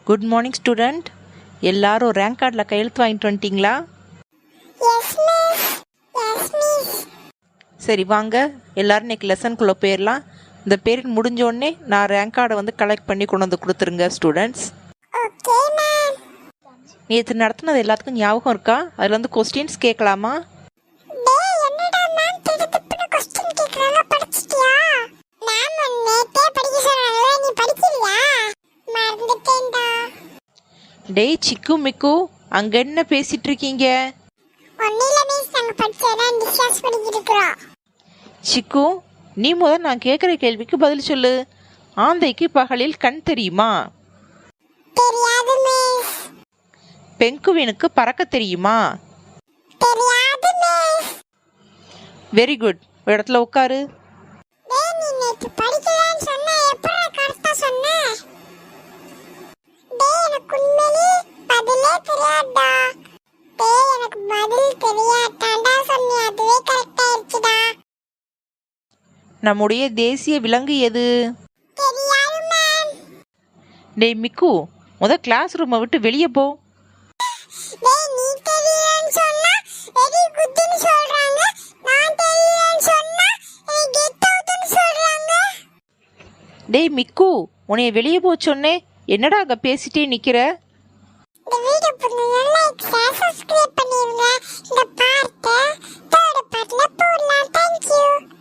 Good morning student. எல்லாரும் rank கார்டில் கையெழுத்து வாங்கிட்டு வந்துட்டீங்களா? சரி வாங்க, எல்லாரும் இன்னைக்கு லெசனுக்குள்ளே போயிடலாம். இந்த பீரியட் முடிஞ்சோடனே நான் ரேங்க் கார்டை கலெக்ட் பண்ணி கொண்டு வந்து கொடுத்துருங்க ஸ்டூடெண்ட்ஸ். நேற்று நடத்துனது எல்லாத்துக்கும் ஞாபகம் இருக்கா? அதில் கொஸ்டின்ஸ் கேட்கலாமா? டேய் சிக்கு மிக்கு, அங்க என்ன பேசிட்டு இருக்கீங்க? சிக்கு, நீ முதல் நான் கேட்குற கேள்விக்கு பதில் சொல்லு. ஆந்தைக்கு பகலில் கண் தெரியுமா? தெரியாது மிஸ். பெங்குவினுக்கு பறக்க தெரியுமா? தெரியாது மிஸ். Very good. ஒரு இடத்துல உட்காரு. டேய், நீ நேத்து படிக்கலன்னு சொன்ன, எப்பறா கரெக்ட்டா சொன்ன? டேய், எனக்கு உண்மையிலே பதிலே தெரியாதா? டேய், எனக்கு பதில் தெரியாதாண்டா சொன்னே, அதுவே கரெக்ட்டா இருச்சுடா. நம்முடைய தேசிய விலங்கு எது? தெரியாது மேம். டேய் மிக்கு, கிளாஸ் ரூமை விட்டு வெளியே போ. டேய், நீ தெரியலன்னு சொன்னா வெரி குட்னு சொல்றாங்க. நான் தெரியலன்னு சொன்னா கெட் அவுட்னு சொல்றாங்க. டேய் மிக்கு, உன்னைய வெளியே போ சொன்னேன். என்னடா அங்கே பேசிட்டே நிற்கிற? இந்த வீடியோ புரிஞ்சா லைக் சப்ஸ்கிரைப் பண்ணிருங்க. இந்த பார்ட் தேர்ட் பார்ட்ல போடலாம். Thank you.